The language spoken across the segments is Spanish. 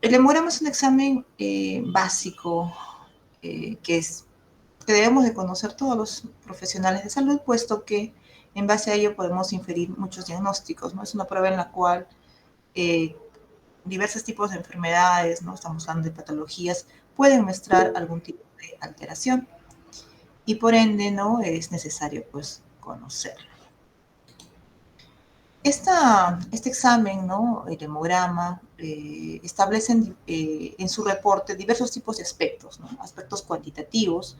El hemograma es un examen básico que debemos de conocer todos los profesionales de salud, puesto que en base a ello podemos inferir muchos diagnósticos, ¿no? Es una prueba en la cual diversos tipos de enfermedades, ¿no? Estamos hablando de patologías, pueden mostrar algún tipo de alteración y por ende, ¿no? Es necesario, pues, conocerlo. Este examen, ¿no? El hemograma, establece en su reporte diversos tipos de aspectos, ¿no? Aspectos cuantitativos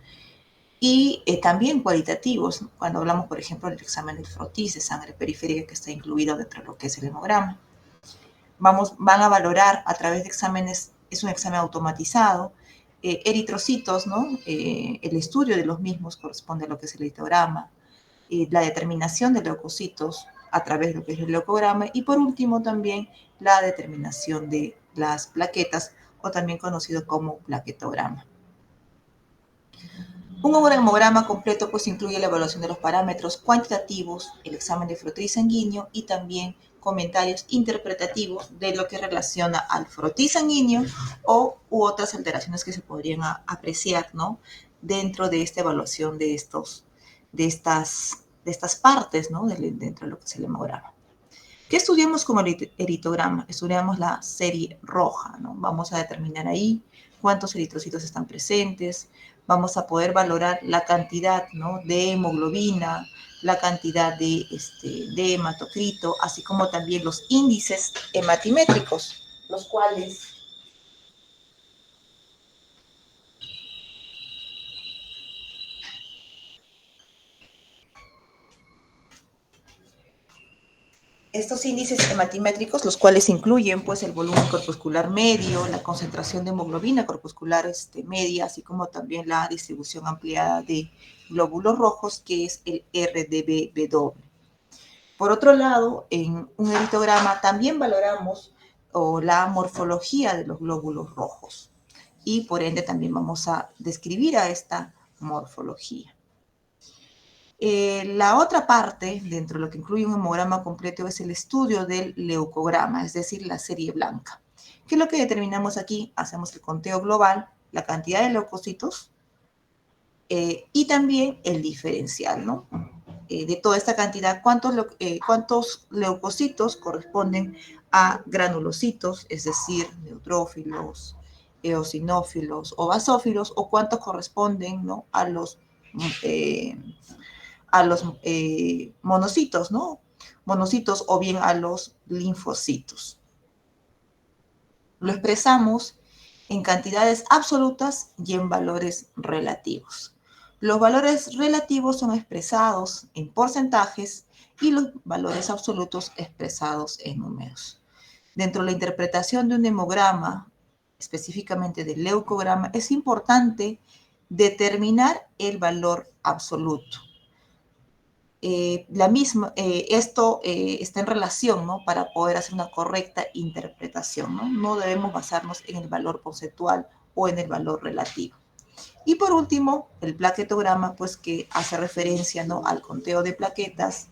y también cualitativos, ¿no? Cuando hablamos, por ejemplo, del examen del frotis de sangre periférica que está incluido dentro de lo que es el hemograma. Van a valorar a través de exámenes, es un examen automatizado, eritrocitos, ¿no? El estudio de los mismos corresponde a lo que es el eritrograma, la determinación de leucocitos a través de lo que es el leucograma y por último también la determinación de las plaquetas o también conocido como plaquetograma. Un hemograma completo pues incluye la evaluación de los parámetros cuantitativos, el examen de frotis sanguíneo y también comentarios interpretativos de lo que relaciona al frotis sanguíneo u otras alteraciones que se podrían apreciar, ¿no? Dentro de esta evaluación de estas partes, ¿no? Dentro de lo que es el hemograma. ¿Qué estudiamos como eritograma? Estudiamos la serie roja, ¿no? Vamos a determinar ahí cuántos eritrocitos están presentes, vamos a poder valorar la cantidad, ¿no? De hemoglobina, la cantidad de hematocrito, así como también los índices hematimétricos, los cuales estos índices hematimétricos, los cuales incluyen pues el volumen corpuscular medio, la concentración de hemoglobina corpuscular media, así como también la distribución ampliada de glóbulos rojos, que es el RDBW. Por otro lado, en un eritograma también valoramos la morfología de los glóbulos rojos y por ende también vamos a describir a esta morfología. La otra parte, dentro de lo que incluye un hemograma completo, es el estudio del leucograma, es decir, la serie blanca. ¿Qué es lo que determinamos aquí? Hacemos el conteo global, la cantidad de leucocitos y también el diferencial, ¿no? De toda esta cantidad, cuántos leucocitos corresponden a granulocitos, es decir, neutrófilos, eosinófilos o basófilos, o cuántos corresponden, ¿no? a los monocitos, ¿no? Monocitos o bien a los linfocitos. Lo expresamos en cantidades absolutas y en valores relativos. Los valores relativos son expresados en porcentajes y los valores absolutos expresados en números. Dentro de la interpretación de un hemograma, específicamente del leucograma, es importante determinar el valor absoluto. Esto está en relación, ¿no? Para poder hacer una correcta interpretación, ¿no? No debemos basarnos en el valor porcentual o en el valor relativo. Y por último, el plaquetograma, pues que hace referencia, ¿no? Al conteo de plaquetas,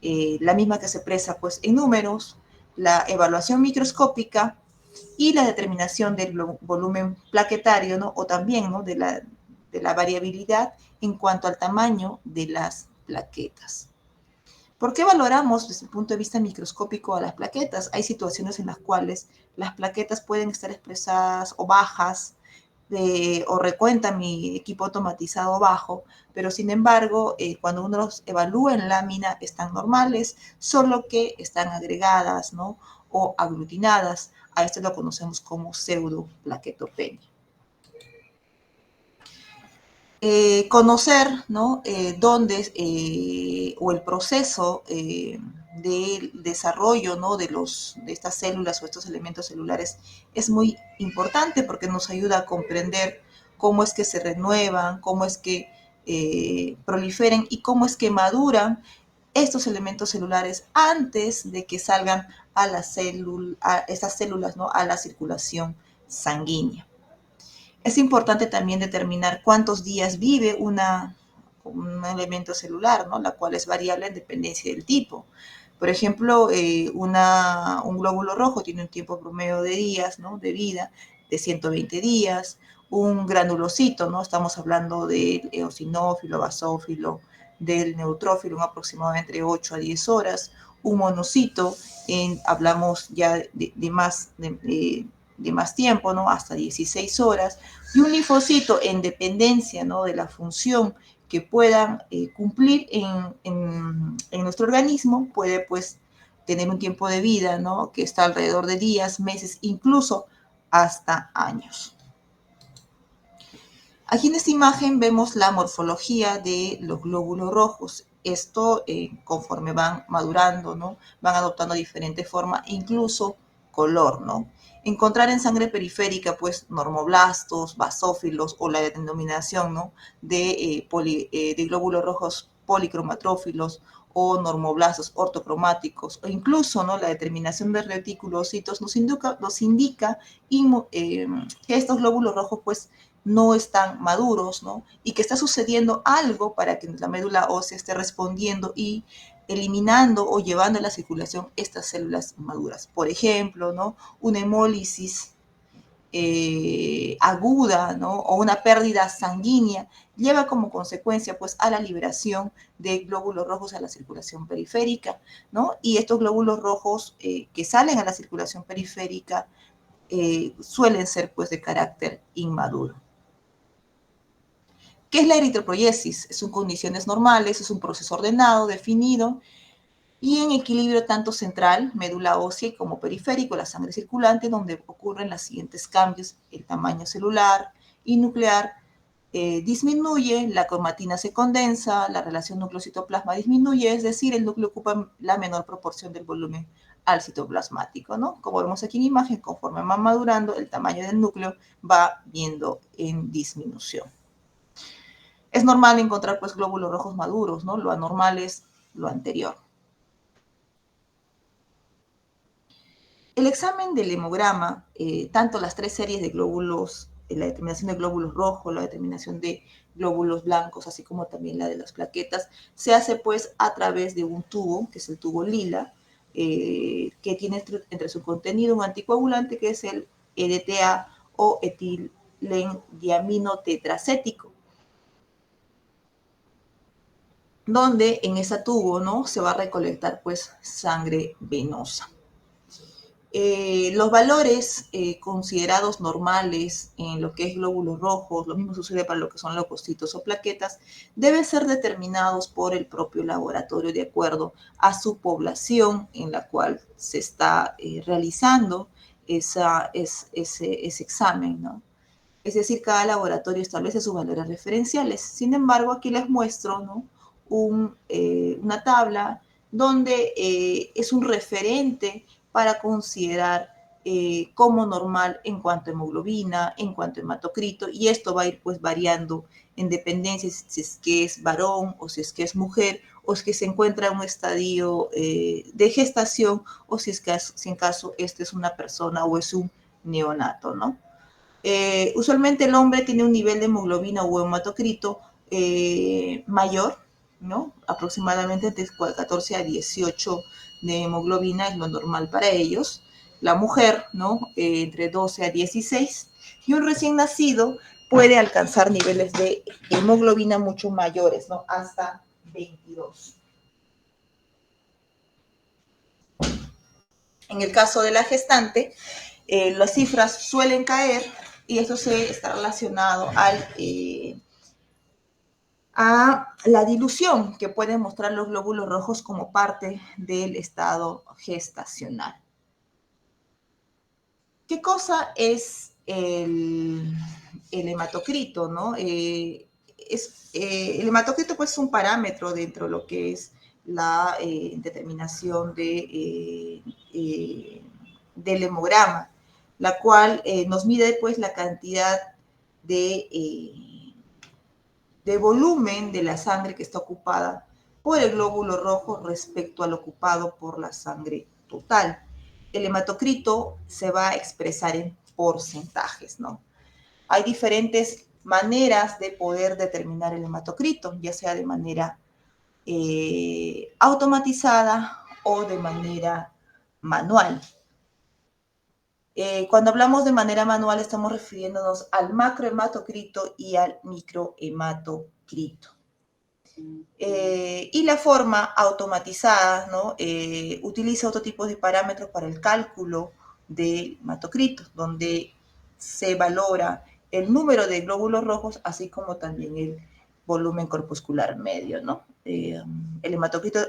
la misma que se expresa pues en números, la evaluación microscópica y la determinación del volumen plaquetario, ¿no? O también, ¿no? de la variabilidad en cuanto al tamaño de las plaquetas. ¿Por qué valoramos desde el punto de vista microscópico a las plaquetas? Hay situaciones en las cuales las plaquetas pueden estar expresadas o bajas, o recuenta mi equipo automatizado bajo, pero sin embargo, cuando uno los evalúa en lámina están normales, solo que están agregadas, ¿no? O aglutinadas. A esto lo conocemos como pseudoplaquetopenia. Conocer, ¿no? Dónde o el proceso del desarrollo, ¿no? de estas células o estos elementos celulares es muy importante porque nos ayuda a comprender cómo es que se renuevan, cómo es que proliferen y cómo es que maduran estos elementos celulares antes de que salgan a estas células, ¿no? A la circulación sanguínea. Es importante también determinar cuántos días vive un elemento celular, ¿no? La cual es variable en dependencia del tipo. Por ejemplo, un glóbulo rojo tiene un tiempo promedio de días, ¿no?, de vida de 120 días. Un granulocito, ¿no?, estamos hablando del eosinófilo, basófilo, del neutrófilo, un aproximadamente entre 8 a 10 horas. Un monocito, hablamos ya de más tiempo, ¿no?, hasta 16 horas. Y un linfocito, en dependencia, ¿no?, de la función que puedan cumplir en nuestro organismo, puede pues tener un tiempo de vida, ¿no?, que está alrededor de días, meses, incluso hasta años. Aquí en esta imagen vemos la morfología de los glóbulos rojos. Esto, conforme van madurando, ¿no?, van adoptando diferentes formas, incluso color, ¿no? Encontrar en sangre periférica, pues, normoblastos, basófilos, o la denominación, ¿no?, de glóbulos rojos policromatrófilos, o normoblastos ortocromáticos, o incluso, ¿no?, la determinación de reticulocitos nos indica que estos glóbulos rojos, pues, no están maduros, ¿no?, y que está sucediendo algo para que la médula ósea esté respondiendo y eliminando o llevando a la circulación estas células maduras. Por ejemplo, ¿no?, una hemólisis aguda, ¿no?, o una pérdida sanguínea lleva como consecuencia, pues, a la liberación de glóbulos rojos a la circulación periférica, ¿no? Y estos glóbulos rojos que salen a la circulación periférica suelen ser, pues, de carácter inmaduro. ¿Qué es la eritropoyesis? Son condiciones normales, es un proceso ordenado, definido y en equilibrio tanto central, médula ósea, como periférico, la sangre circulante, donde ocurren los siguientes cambios: el tamaño celular y nuclear disminuye, la cromatina se condensa, la relación núcleo-citoplasma disminuye, es decir, el núcleo ocupa la menor proporción del volumen al citoplasmático, ¿no? Como vemos aquí en imagen, conforme va madurando, el tamaño del núcleo va viendo en disminución. Es normal encontrar, pues, glóbulos rojos maduros, ¿no? Lo anormal es lo anterior. El examen del hemograma, tanto las tres series de glóbulos, la determinación de glóbulos rojos, la determinación de glóbulos blancos, así como también la de las plaquetas, se hace pues a través de un tubo, que es el tubo lila, que tiene entre su contenido un anticoagulante que es el EDTA o etilendiaminotetracético, donde en ese tubo, ¿no?, se va a recolectar pues sangre venosa. Los valores considerados normales en lo que es glóbulos rojos, lo mismo sucede para lo que son leucocitos o plaquetas, deben ser determinados por el propio laboratorio de acuerdo a su población en la cual se está realizando ese examen, ¿no? Es decir, cada laboratorio establece sus valores referenciales. Sin embargo, aquí les muestro, ¿no?, una tabla donde es un referente para considerar como normal en cuanto a hemoglobina, en cuanto a hematocrito, y esto va a ir pues variando en dependencia si es que es varón o si es que es mujer, o si es que se encuentra en un estadio de gestación, o si en caso este es una persona o es un neonato, ¿no? Usualmente el hombre tiene un nivel de hemoglobina o hematocrito mayor, ¿no? Aproximadamente entre 14 a 18 de hemoglobina es lo normal para ellos. La mujer, ¿no?, entre 12 a 16. Y un recién nacido puede alcanzar niveles de hemoglobina mucho mayores, ¿no?, hasta 22. En el caso de la gestante, las cifras suelen caer y esto se está relacionado a la dilución que pueden mostrar los glóbulos rojos como parte del estado gestacional. ¿Qué cosa es el hematocrito, ¿no? El hematocrito pues, es un parámetro dentro de lo que es la determinación del hemograma, la cual nos mide pues, la cantidad de volumen de la sangre que está ocupada por el glóbulo rojo respecto al ocupado por la sangre total. El hematocrito se va a expresar en porcentajes, ¿no? Hay diferentes maneras de poder determinar el hematocrito, ya sea de manera automatizada o de manera manual. Cuando hablamos de manera manual estamos refiriéndonos al macrohematocrito y al microhematocrito. Y la forma automatizada, ¿no? Utiliza otro tipo de parámetros para el cálculo del hematocrito, donde se valora el número de glóbulos rojos, así como también el volumen corpuscular medio, ¿no? El hematocrito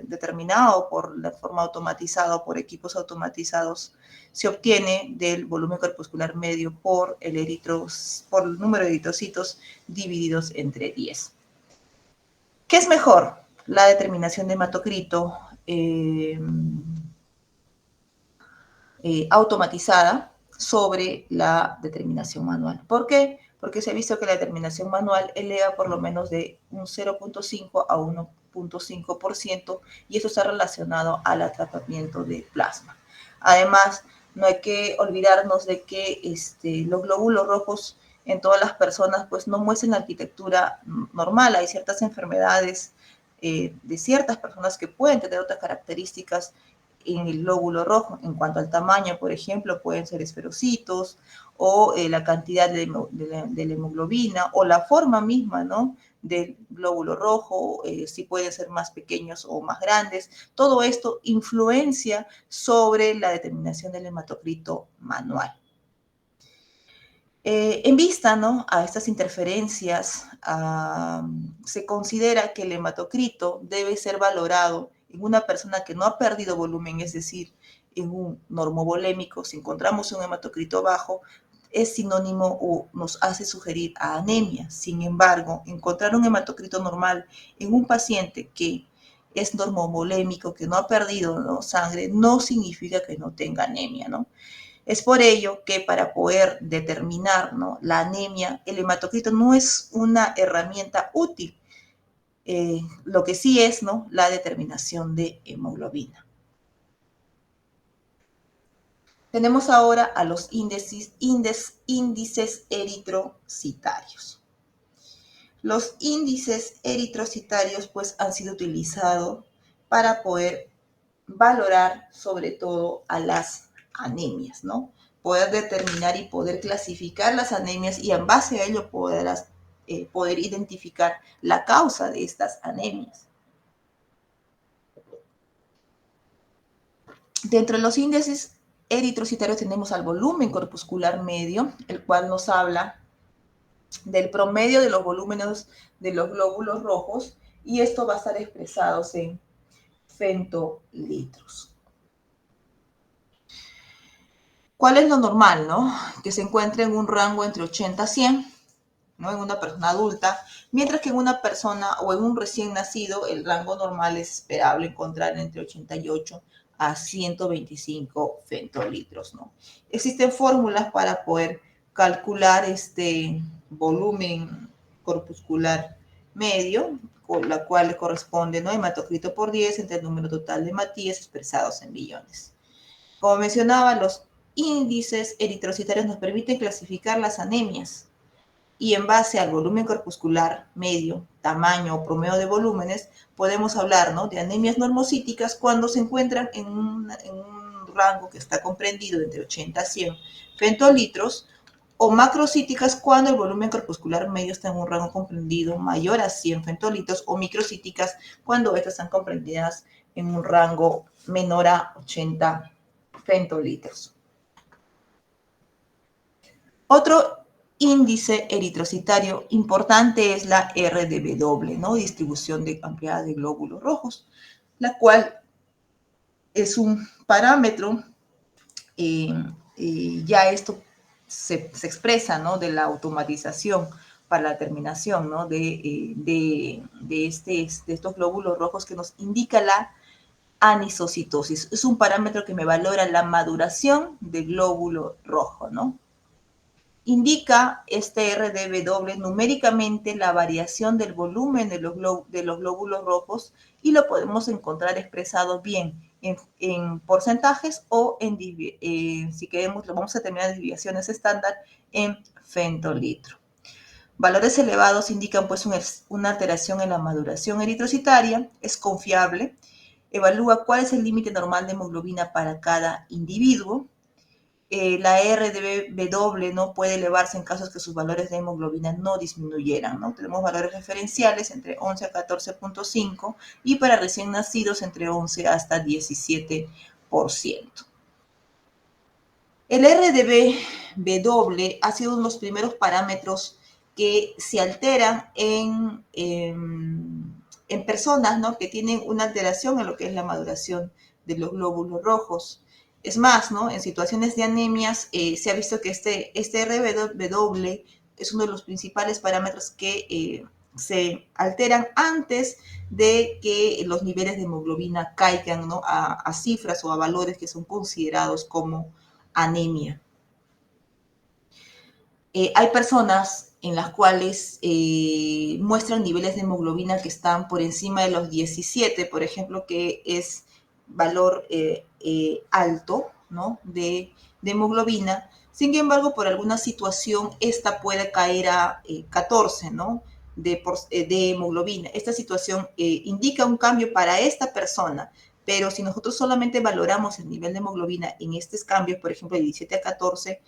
determinado por la forma automatizada, por equipos automatizados, se obtiene del volumen corpuscular medio por el número de eritrocitos divididos entre 10. ¿Qué es mejor? La determinación de hematocrito automatizada sobre la determinación manual. ¿Por qué? Porque se ha visto que la determinación manual eleva por lo menos de un 0.5 a 1.5% y eso está relacionado al atrapamiento de plasma. Además, no hay que olvidarnos de que los glóbulos rojos en todas las personas pues no muestran arquitectura normal. Hay ciertas enfermedades de ciertas personas que pueden tener otras características en el glóbulo rojo. En cuanto al tamaño, por ejemplo, pueden ser esferocitos o la cantidad de la hemoglobina o la forma misma, ¿no? Del glóbulo rojo, si pueden ser más pequeños o más grandes. Todo esto influencia sobre la determinación del hematocrito manual. En vista, ¿no?, a estas interferencias, se considera que el hematocrito debe ser valorado en una persona que no ha perdido volumen, es decir, en un normovolémico. Si encontramos un hematocrito bajo, es sinónimo o nos hace sugerir a anemia. Sin embargo, encontrar un hematocrito normal en un paciente que es normovolémico, que no ha perdido, ¿no?, sangre, no significa que no tenga anemia, ¿no? Es por ello que para poder determinar, ¿no?, la anemia, el hematocrito no es una herramienta útil. Lo que sí es, ¿no?, la determinación de hemoglobina. Tenemos ahora a los índices eritrocitarios. Los índices eritrocitarios pues han sido utilizados para poder valorar sobre todo a las anemias, ¿no? Poder determinar y poder clasificar las anemias y en base a ello poder identificar la causa de estas anemias. Dentro de los índices eritrocitarios tenemos al volumen corpuscular medio, el cual nos habla del promedio de los volúmenes de los glóbulos rojos y esto va a estar expresado en femtolitros. ¿Cuál es lo normal, no? Que se encuentre en un rango entre 80 a 100, ¿no?, en una persona adulta, mientras que en una persona o en un recién nacido el rango normal es esperable encontrar entre 88 a 125 femtolitros, ¿no? Existen fórmulas para poder calcular este volumen corpuscular medio, con la cual le corresponde, ¿no?, hematocrito por 10 entre el número total de hematíes expresados en millones. Como mencionaba, los índices eritrocitarios nos permiten clasificar las anemias y en base al volumen corpuscular medio, tamaño o promedio de volúmenes, podemos hablar, ¿no?, de anemias normocíticas cuando se encuentran en un rango que está comprendido entre 80 a 100 femtolitros, o macrocíticas cuando el volumen corpuscular medio está en un rango comprendido mayor a 100 femtolitros, o microcíticas cuando estas están comprendidas en un rango menor a 80 femtolitros. Otro índice eritrocitario importante es la RDW, ¿no?, distribución ampliada de glóbulos rojos, la cual es un parámetro, ya esto se expresa, ¿no?, de la automatización para la determinación, ¿no?, de estos glóbulos rojos, que nos indica la anisocitosis. Es un parámetro que me valora la maduración del glóbulo rojo, ¿no? Indica este RDW numéricamente la variación del volumen de los glóbulos rojos y lo podemos encontrar expresado bien en porcentajes o si queremos, lo vamos a determinar en desviaciones estándar en femtolitro. Valores elevados indican pues una alteración en la maduración eritrocitaria, es confiable evalúa cuál es el límite normal de hemoglobina para cada individuo. La RDW no puede elevarse en casos que sus valores de hemoglobina no disminuyeran, ¿no? Tenemos valores referenciales entre 11 a 14.5 y para recién nacidos entre 11 hasta 17%. El RDW ha sido uno de los primeros parámetros que se alteran en personas, ¿no?, que tienen una alteración en lo que es la maduración de los glóbulos rojos. Es más, ¿no?, en situaciones de anemias se ha visto que este RDW es uno de los principales parámetros que se alteran antes de que los niveles de hemoglobina caigan, ¿no?, a cifras o a valores que son considerados como anemia. Hay personas en las cuales muestran niveles de hemoglobina que están por encima de los 17, por ejemplo, que es valor alto, ¿no?, de hemoglobina. Sin embargo, por alguna situación, esta puede caer a 14, ¿no?, de hemoglobina. Esta situación indica un cambio para esta persona, pero si nosotros solamente valoramos el nivel de hemoglobina en estos cambios, por ejemplo, de 17 a 14,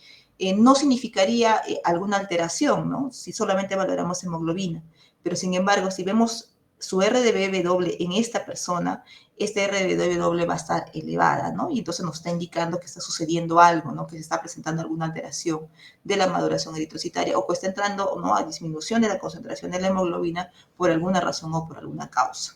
no significaría alguna alteración, ¿no?, si solamente valoramos hemoglobina. Pero sin embargo, si vemos su RDW en esta persona, este RDW va a estar elevada, ¿no? Y entonces nos está indicando que está sucediendo algo, ¿no?, que se está presentando alguna alteración de la maduración eritrocitaria o que está entrando, ¿no?, a disminución de la concentración de la hemoglobina por alguna razón o por alguna causa.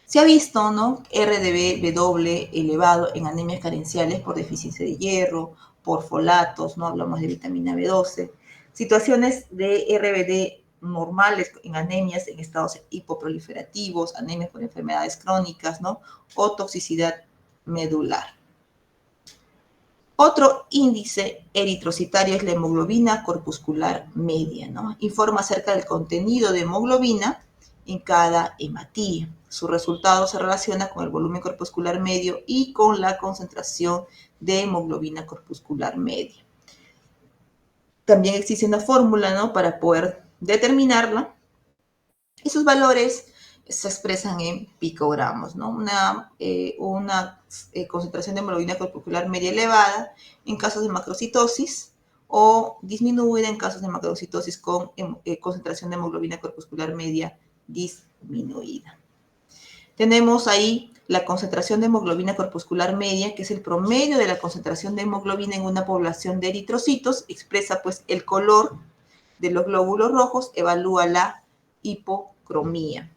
Se ha visto, ¿no?, RDW elevado en anemias carenciales por deficiencia de hierro, por folatos, ¿no?, hablamos de vitamina B12, situaciones de RBD normales en anemias en estados hipoproliferativos, anemias por enfermedades crónicas, ¿no?, o toxicidad medular. Otro índice eritrocitario es la hemoglobina corpuscular media, ¿no? Informa acerca del contenido de hemoglobina en cada hematía. Su resultado se relaciona con el volumen corpuscular medio y con la concentración de hemoglobina corpuscular media. También existe una fórmula, ¿no?, para poder determinarla, y sus valores se expresan en picogramos, ¿no? Una concentración de hemoglobina corpuscular media elevada en casos de macrocitosis o disminuida en casos de macrocitosis con concentración de hemoglobina corpuscular media disminuida. Tenemos ahí la concentración de hemoglobina corpuscular media, que es el promedio de la concentración de hemoglobina en una población de eritrocitos, expresa pues el color de los glóbulos rojos, evalúa la hipocromía.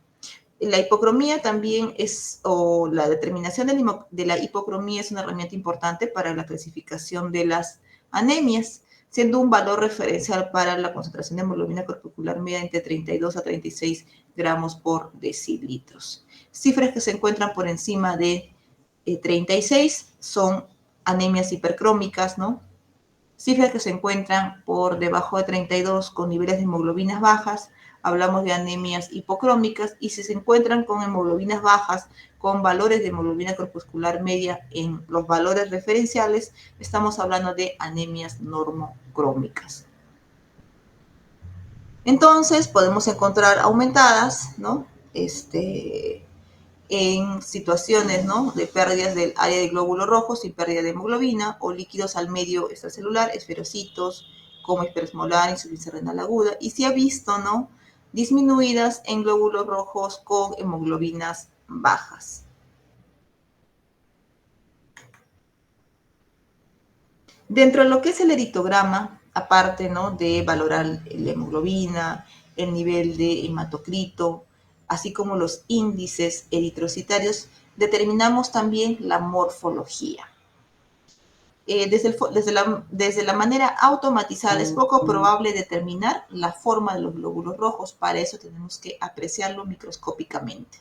La hipocromía también es, o la determinación de la hipocromía es una herramienta importante para la clasificación de las anemias, siendo un valor referencial para la concentración de hemoglobina corpuscular media entre 32 a 36 gramos por decilitros. Cifras que se encuentran por encima de 36 son anemias hipercrómicas, ¿no? Cifras que se encuentran por debajo de 32 con niveles de hemoglobinas bajas, hablamos de anemias hipocrómicas, y si se encuentran con hemoglobinas bajas, con valores de hemoglobina corpuscular media en los valores referenciales, estamos hablando de anemias normocrómicas. Entonces, podemos encontrar aumentadas, ¿no?, en situaciones, ¿no?, de pérdidas del área de glóbulos rojos sin pérdida de hemoglobina, o líquidos al medio extracelular, esferocitos, como hiperesmolar, insuficiencia renal aguda, y se ha visto, ¿no?, disminuidas en glóbulos rojos con hemoglobinas bajas. Dentro de lo que es el eritograma, aparte, ¿no?, de valorar la hemoglobina, el nivel de hematocrito, así como los índices eritrocitarios, determinamos también la morfología. Desde la manera automatizada es poco probable determinar la forma de los glóbulos rojos. Para eso tenemos que apreciarlo microscópicamente.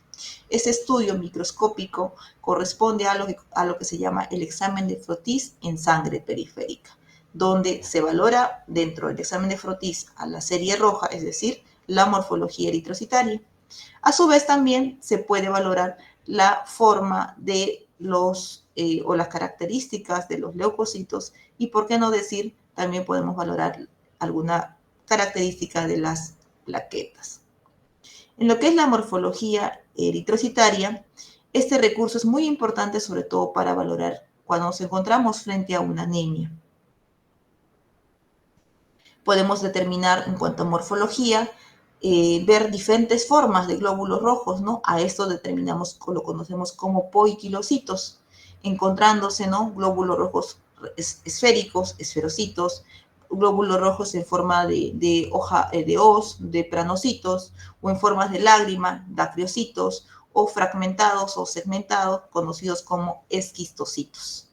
Este estudio microscópico corresponde a lo que se llama el examen de Frotis en sangre periférica, donde se valora dentro del examen de Frotis a la serie roja, es decir, la morfología eritrocitaria. A su vez también se puede valorar la forma de o las características de los leucocitos, y por qué no decir, también podemos valorar alguna característica de las plaquetas. En lo que es la morfología eritrocitaria, este recurso es muy importante sobre todo para valorar cuando nos encontramos frente a una anemia. Podemos determinar en cuanto a morfología, ver diferentes formas de glóbulos rojos, ¿no? A esto determinamos, lo conocemos como poiquilocitos, encontrándose, ¿no? Glóbulos rojos esféricos, esferocitos, glóbulos rojos en forma de hoja de hoz, de pranocitos, o en formas de lágrima, dacriocitos, o fragmentados o segmentados, conocidos como esquistocitos.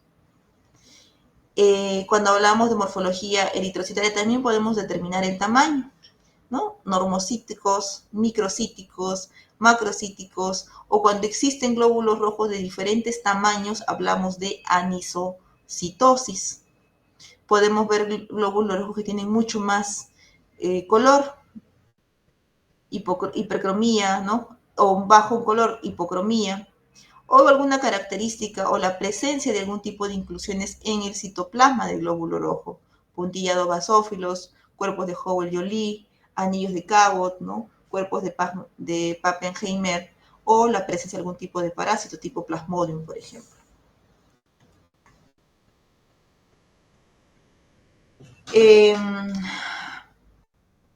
Cuando hablamos de morfología eritrocitaria también podemos determinar el tamaño, ¿no? Normocíticos, microcíticos, macrocíticos, o cuando existen glóbulos rojos de diferentes tamaños, hablamos de anisocitosis. Podemos ver glóbulos rojos que tienen mucho más color, hipercromía, ¿no? O bajo color, hipocromía, o alguna característica o la presencia de algún tipo de inclusiones en el citoplasma del glóbulo rojo, puntillados basófilos, cuerpos de Howell-Joly, anillos de Cabot, ¿no? Cuerpos de Pappenheimer, o la presencia de algún tipo de parásito tipo Plasmodium, por ejemplo. Eh,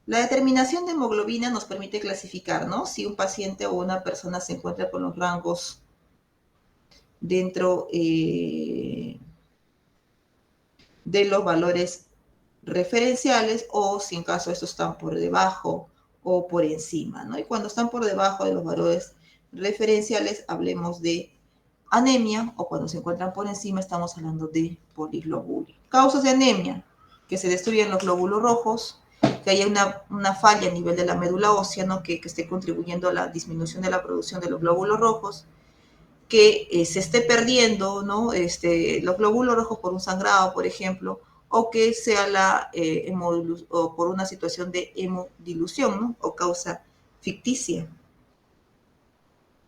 la determinación de hemoglobina nos permite clasificar, ¿no? Si un paciente o una persona se encuentra con los rangos dentro de los valores referenciales, o si en caso estos están por debajo o por encima, ¿no? Y cuando están por debajo de los valores referenciales, hablemos de anemia, o cuando se encuentran por encima, estamos hablando de poliglobulia. Causas de anemia: que se destruyan los glóbulos rojos, que haya una falla a nivel de la médula ósea, ¿no? que esté contribuyendo a la disminución de la producción de los glóbulos rojos, que se esté perdiendo, ¿no? Los glóbulos rojos por un sangrado, por ejemplo, o que sea o por una situación de hemodilución, ¿no? O causa ficticia.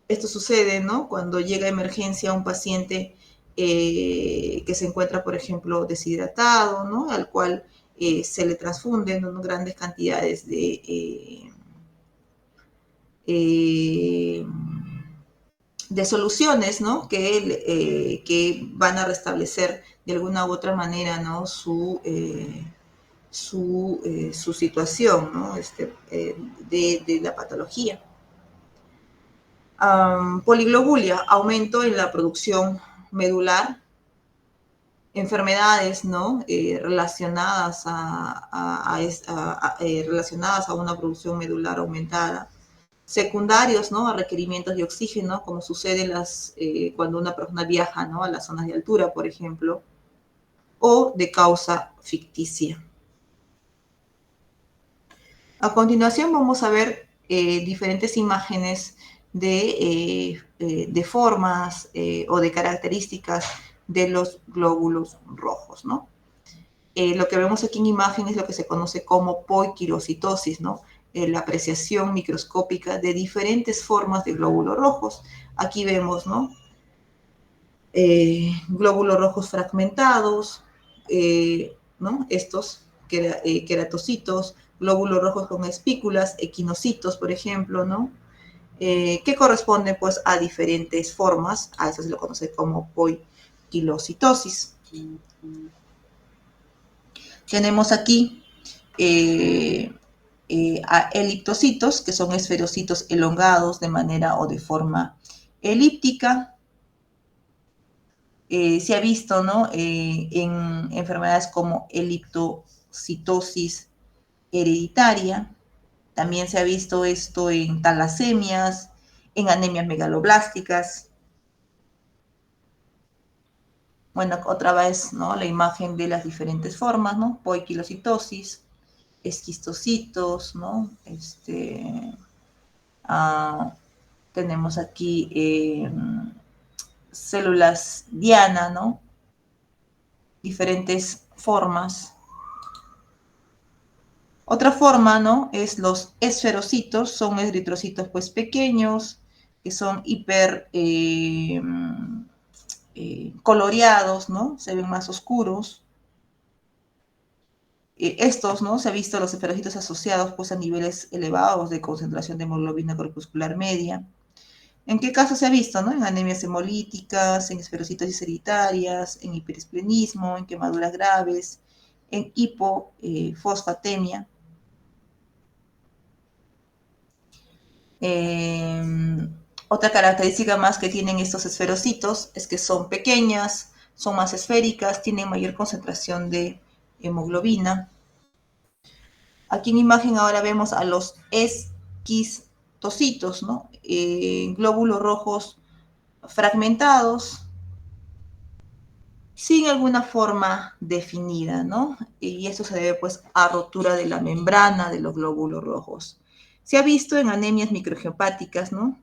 Esto sucede, ¿no? Cuando llega a emergencia un paciente que se encuentra, por ejemplo, deshidratado, ¿no? Al cual se le transfunden, ¿no? Grandes cantidades eh, de soluciones, ¿no? Que van a restablecer de alguna u otra manera, ¿no? Su situación, ¿no? De la patología. Poliglobulia: aumento en la producción medular, enfermedades, ¿no? Relacionadas a una producción medular aumentada, secundarios, ¿no? A requerimientos de oxígeno, como sucede cuando una persona viaja, ¿no? A las zonas de altura, por ejemplo, o de causa ficticia. A continuación vamos a ver diferentes imágenes de formas o de características de los glóbulos rojos, ¿no? Lo que vemos aquí en imagen es lo que se conoce como poiquilocitosis, ¿no? La apreciación microscópica de diferentes formas de glóbulos rojos. Aquí vemos, ¿no? Glóbulos rojos fragmentados, ¿no? Estos queratocitos, glóbulos rojos con espículas, equinocitos, por ejemplo, ¿no? Que corresponden pues a diferentes formas, a eso se lo conoce como poiquilocitosis. Tenemos aquí a eliptocitos, que son esferocitos elongados de manera o de forma elíptica. Se ha visto, ¿no? En enfermedades como eliptocitosis hereditaria. También se ha visto esto en talasemias, en anemias megaloblásticas. Bueno, otra vez, ¿no? La imagen de las diferentes formas, ¿no? Poiquilocitosis, esquistocitos, ¿no? Tenemos aquí células diana, ¿no? Diferentes formas. Otra forma, ¿no? Es los esferocitos, son eritrocitos pues pequeños, que son hiper coloreados, ¿no? Se ven más oscuros. Estos, ¿no? Se ha visto los esferocitos asociados pues, a niveles elevados de concentración de hemoglobina corpuscular media. ¿En qué caso se ha visto? ¿No? En anemias hemolíticas, en esferocitosis hereditarias, en hiperesplenismo, en quemaduras graves, en hipofosfatemia. Otra característica más que tienen estos esferocitos es que son pequeñas, son más esféricas, tienen mayor concentración de hemoglobina. Aquí en imagen ahora vemos a los esquistocitos, ¿no? Glóbulos rojos fragmentados, sin alguna forma definida, ¿no? Y esto se debe pues a rotura de la membrana de los glóbulos rojos. Se ha visto en anemias microangiopáticas, ¿no?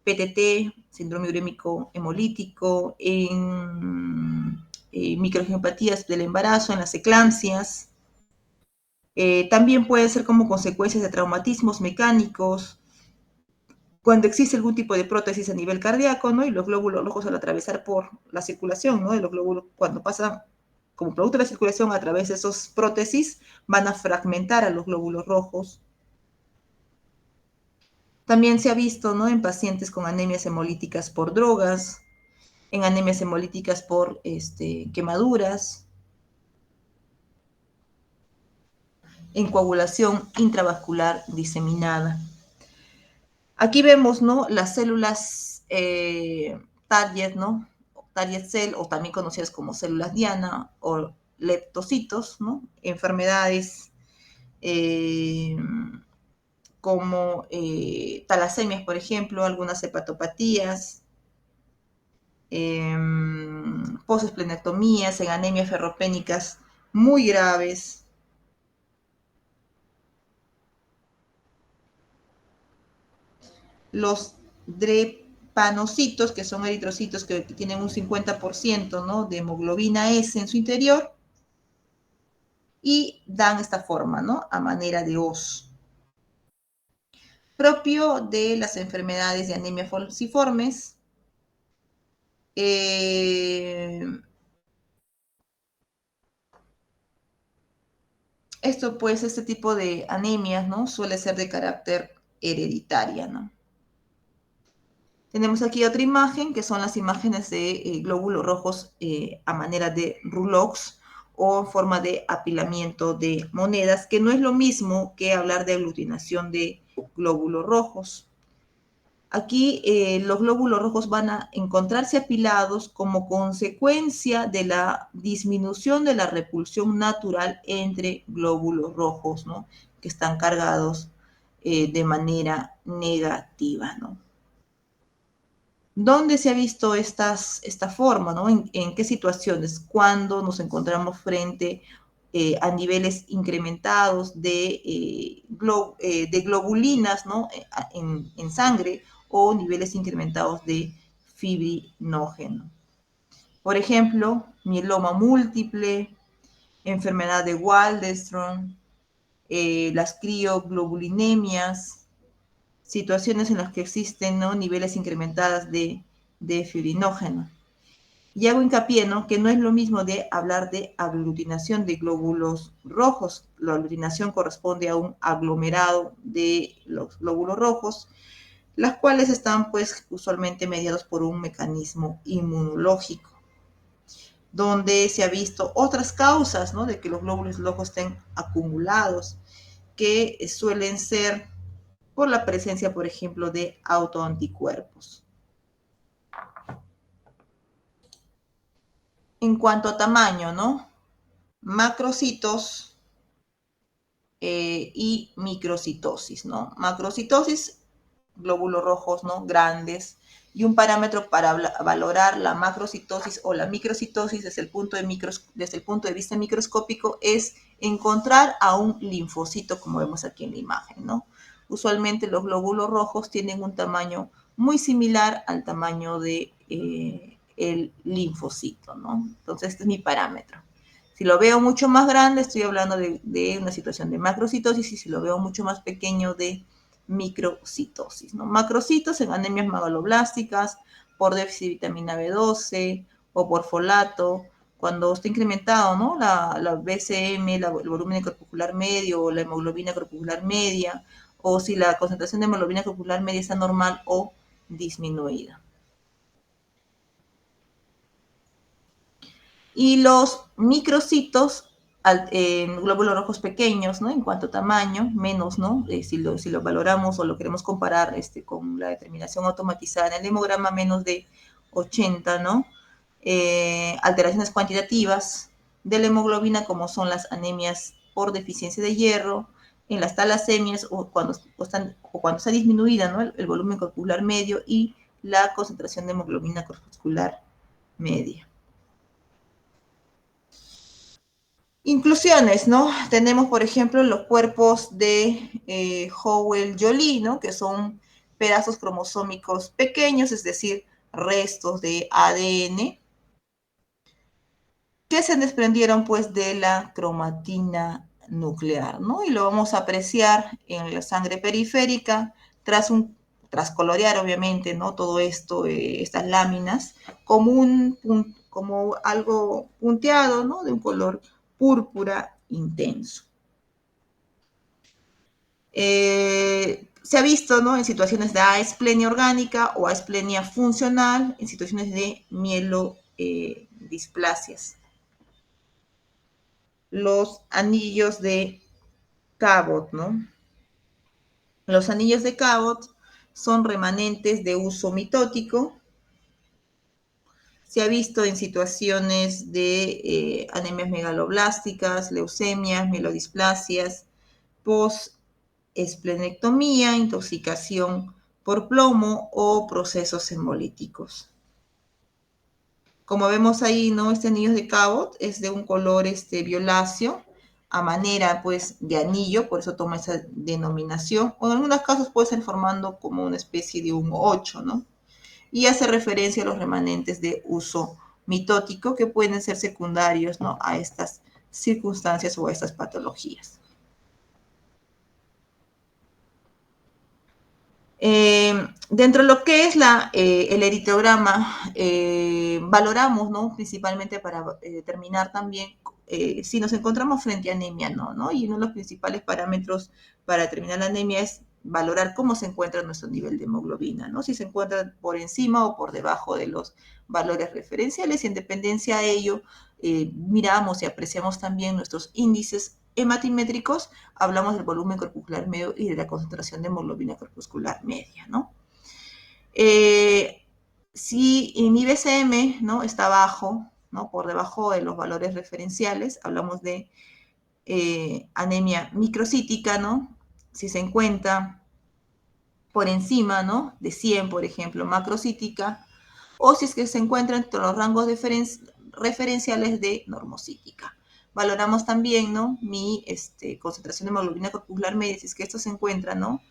PTT, síndrome urémico hemolítico, en microangiopatías del embarazo, en las eclampsias. También puede ser como consecuencias de traumatismos mecánicos, cuando existe algún tipo de prótesis a nivel cardíaco, ¿no? Y los glóbulos rojos al atravesar por la circulación, ¿no? De los glóbulos, cuando pasan como producto de la circulación a través de esos prótesis, van a fragmentar a los glóbulos rojos. También se ha visto, ¿no? En pacientes con anemias hemolíticas por drogas, en anemias hemolíticas por quemaduras, en coagulación intravascular diseminada. Aquí vemos, ¿no? Las células target, ¿no? Target cell, o también conocidas como células diana o leptocitos, ¿no? Enfermedades como talasemias, por ejemplo, algunas hepatopatías, posesplenectomías, en anemias ferropénicas muy graves. Los drepanocitos, que son eritrocitos que tienen un 50%, ¿no? De hemoglobina S en su interior, y dan esta forma, ¿no? A manera de hoz. Propio de las enfermedades de anemia falciformes. Esto, pues, este tipo de anemias, ¿no? Suele ser de carácter hereditaria, ¿no? Tenemos aquí otra imagen, que son las imágenes de glóbulos rojos a manera de rouleaux o en forma de apilamiento de monedas, que no es lo mismo que hablar de aglutinación de glóbulos rojos. Aquí los glóbulos rojos van a encontrarse apilados como consecuencia de la disminución de la repulsión natural entre glóbulos rojos, ¿no? Que están cargados de manera negativa, ¿no? ¿Dónde se ha visto esta forma? ¿No? ¿En qué situaciones? Cuando nos encontramos frente a niveles incrementados de globulinas, ¿no? En sangre, o niveles incrementados de fibrinógeno. Por ejemplo, mieloma múltiple, enfermedad de Waldenström, las crioglobulinemias, situaciones en las que existen, ¿no? Niveles incrementados de fibrinógeno. Y hago hincapié, ¿no? Que no es lo mismo de hablar de aglutinación de glóbulos rojos. La aglutinación corresponde a un aglomerado de los glóbulos rojos, las cuales están pues usualmente mediados por un mecanismo inmunológico, donde se ha visto otras causas, ¿no? De que los glóbulos rojos estén acumulados, que suelen ser por la presencia, por ejemplo, de autoanticuerpos. En cuanto a tamaño, ¿no? Macrocitos y microcitosis, ¿no? Macrocitosis, glóbulos rojos, ¿no? Grandes, y un parámetro para valorar la macrocitosis o la microcitosis desde el punto de vista microscópico es encontrar a un linfocito, como vemos aquí en la imagen, ¿no? Usualmente los glóbulos rojos tienen un tamaño muy similar al tamaño de el linfocito, ¿no? Entonces, este es mi parámetro. Si lo veo mucho más grande, estoy hablando de una situación de macrocitosis, y si lo veo mucho más pequeño, de microcitosis, ¿no? Macrocitos en anemias megaloblásticas, por déficit de vitamina B12 o por folato, cuando está incrementado, ¿no? La BCM, el volumen corpuscular medio o la hemoglobina corpuscular media, o si la concentración de hemoglobina corpuscular media está normal o disminuida. Y los microcitos, glóbulos rojos pequeños, ¿no? En cuanto a tamaño, menos, ¿no? Si lo valoramos o lo queremos comparar con la determinación automatizada en el hemograma, menos de 80, ¿no? Alteraciones cuantitativas de la hemoglobina, como son las anemias por deficiencia de hierro, en las talasemias o cuando está disminuida, ¿no? el volumen corpuscular medio y la concentración de hemoglobina corpuscular media. Inclusiones, ¿no? Tenemos, por ejemplo, los cuerpos de Howell-Joly, ¿no? Que son pedazos cromosómicos pequeños, es decir, restos de ADN que se desprendieron pues de la cromatina nuclear, ¿no? Y lo vamos a apreciar en la sangre periférica tras colorear obviamente, ¿no? Todo esto, estas láminas, como algo punteado, ¿no? De un color púrpura intenso. Se ha visto, ¿no? En situaciones de aesplenia orgánica o aesplenia funcional, en situaciones de mielodisplasias. Los anillos de Cabot, ¿no? Los anillos de Cabot son remanentes de uso mitótico. Se ha visto en situaciones de anemias megaloblásticas, leucemias, mielodisplasias, post-esplenectomía, intoxicación por plomo o procesos hemolíticos. Como vemos ahí, ¿no? Este anillo de Cabot es de un color violáceo, a manera pues de anillo, por eso toma esa denominación, o en algunos casos puede ser formando como una especie de un 8, ¿no? Y hace referencia a los remanentes de uso mitótico que pueden ser secundarios, ¿no? A estas circunstancias o a estas patologías. Dentro de lo que es el eritrograma, valoramos, ¿no? Principalmente para determinar también si nos encontramos frente a anemia, ¿no? Y uno de los principales parámetros para determinar la anemia es valorar cómo se encuentra nuestro nivel de hemoglobina, ¿no? Si se encuentra por encima o por debajo de los valores referenciales, y en dependencia a ello, miramos y apreciamos también nuestros índices hematimétricos, hablamos del volumen corpuscular medio y de la concentración de hemoglobina corpuscular media, ¿no? Si mi BCM, ¿no? Está bajo, ¿no? Por debajo de los valores referenciales, hablamos de anemia microcítica, ¿no? Si se encuentra por encima, ¿no? De 100, por ejemplo, macrocítica, o si es que se encuentra entre los rangos referenciales de normocítica. Valoramos también, ¿no? Mi concentración de hemoglobina corpuscular media, si es que esto se encuentra, ¿no?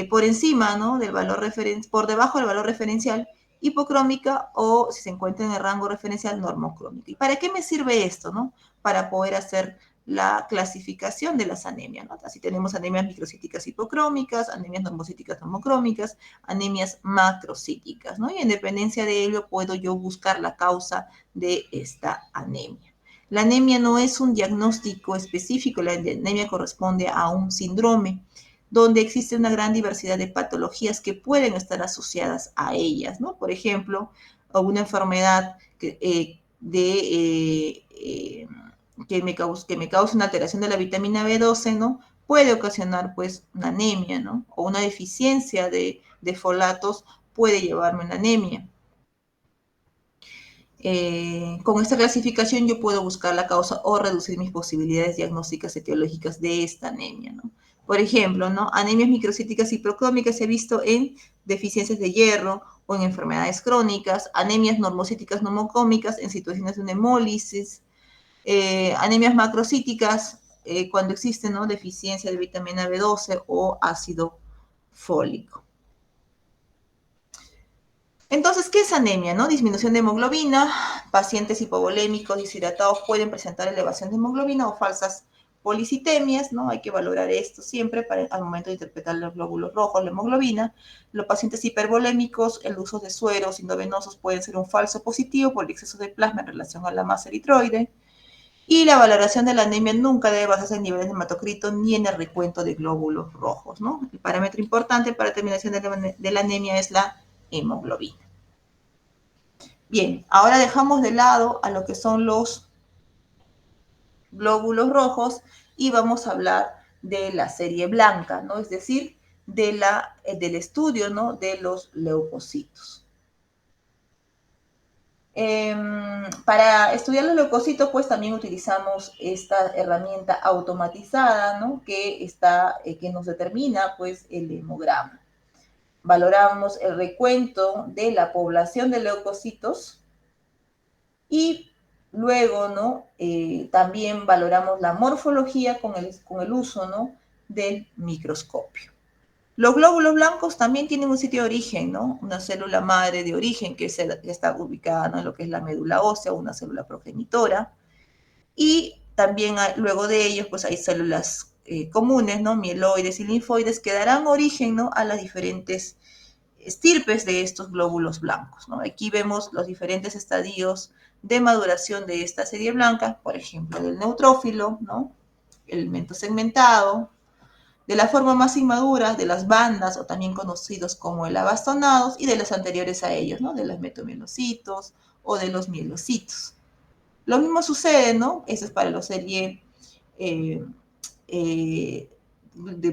Por encima, ¿no? Del valor por debajo del valor referencial, hipocrómica, o si se encuentra en el rango referencial, normocrómica. ¿Y para qué me sirve esto, no? Para poder hacer la clasificación de las anemias, ¿no? Así tenemos anemias microcíticas hipocrómicas, anemias normocíticas normocrómicas, anemias macrocíticas, ¿no? Y en dependencia de ello puedo yo buscar la causa de esta anemia. La anemia no es un diagnóstico específico, la anemia corresponde a un síndrome donde existe una gran diversidad de patologías que pueden estar asociadas a ellas, ¿no? Por ejemplo, una enfermedad que me cause una alteración de la vitamina B12, ¿no? Puede ocasionar, pues, una anemia, ¿no? O una deficiencia de folatos puede llevarme a una anemia. Con esta clasificación yo puedo buscar la causa o reducir mis posibilidades diagnósticas etiológicas de esta anemia, ¿no? Por ejemplo, ¿no? Anemias microcíticas hipocrómicas se ha visto en deficiencias de hierro o en enfermedades crónicas, anemias normocíticas normocrómicas en situaciones de una hemólisis, anemias macrocíticas cuando existe, ¿no? Deficiencia de vitamina B12 o ácido fólico. Entonces, ¿qué es anemia? ¿No? Disminución de hemoglobina. Pacientes hipovolémicos, deshidratados pueden presentar elevación de hemoglobina o falsas policitemias, ¿no? Hay que valorar esto siempre al momento de interpretar los glóbulos rojos, la hemoglobina. Los pacientes hipervolémicos, el uso de sueros endovenosos puede ser un falso positivo por el exceso de plasma en relación a la masa eritroide. Y la valoración de la anemia nunca debe basarse en niveles de hematocrito ni en el recuento de glóbulos rojos, ¿no? El parámetro importante para determinación de la anemia es la hemoglobina. Bien, ahora dejamos de lado a lo que son los glóbulos rojos y vamos a hablar de la serie blanca, ¿no? Es decir, del estudio, ¿no? De los leucocitos. Para estudiar los leucocitos, pues también utilizamos esta herramienta automatizada, ¿no? Que nos determina, pues, el hemograma. Valoramos el recuento de la población de leucocitos y luego, ¿no? También valoramos la morfología con el uso, ¿no? Del microscopio. Los glóbulos blancos también tienen un sitio de origen, ¿no? Una célula madre de origen que está ubicada, ¿no? En lo que es la médula ósea, una célula progenitora. Y también luego de ellos, pues hay células comunes, ¿no? Mieloides y linfoides que darán origen, ¿no? A las diferentes estirpes de estos glóbulos blancos, ¿no? Aquí vemos los diferentes estadios de maduración de esta serie blanca, por ejemplo, del neutrófilo, ¿no? El elemento segmentado, de la forma más inmadura, de las bandas, o también conocidos como el abastonados, y de los anteriores a ellos, ¿no? De los metomielocitos o de los mielocitos. Lo mismo sucede, ¿no? Eso es para la serie de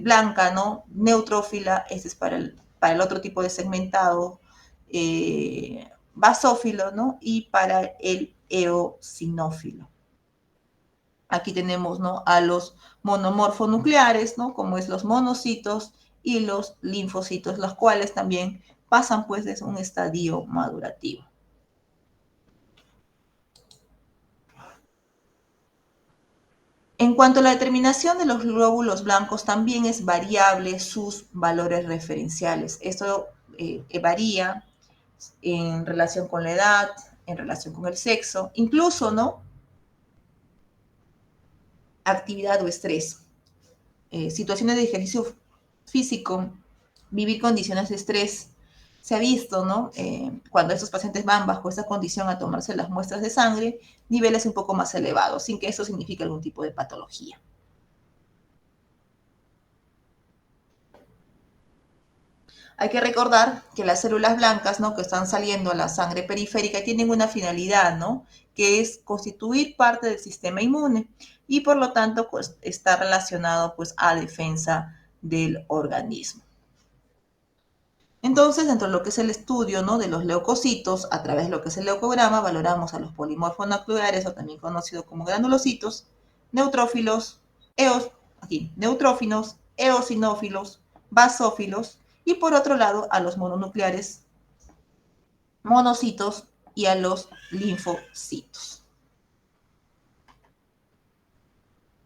blanca, ¿no? Neutrófila, este es para el otro tipo de segmentado, basófilo, ¿no? Y para el eosinófilo. Aquí tenemos, ¿no? A los monomorfonucleares, ¿no? Como es los monocitos y los linfocitos, los cuales también pasan pues de un estadio madurativo. En cuanto a la determinación de los glóbulos blancos, también es variable sus valores referenciales. Esto varía en relación con la edad, en relación con el sexo, incluso, ¿no? Actividad o estrés. Situaciones de ejercicio físico, vivir condiciones de estrés. Se ha visto, ¿no? Cuando estos pacientes van bajo esta condición a tomarse las muestras de sangre, niveles un poco más elevados, sin que eso signifique algún tipo de patología. Hay que recordar que las células blancas, ¿no? Que están saliendo a la sangre periférica tienen una finalidad, ¿no? Que es constituir parte del sistema inmune y por lo tanto pues, está relacionado pues, a defensa del organismo. Entonces, dentro de lo que es el estudio, ¿no? De los leucocitos, a través de lo que es el leucograma, valoramos a los polimorfonucleares, o también conocidos como granulocitos, neutrófilos, neutrófilos, eosinófilos, basófilos, y por otro lado a los mononucleares, monocitos y a los linfocitos.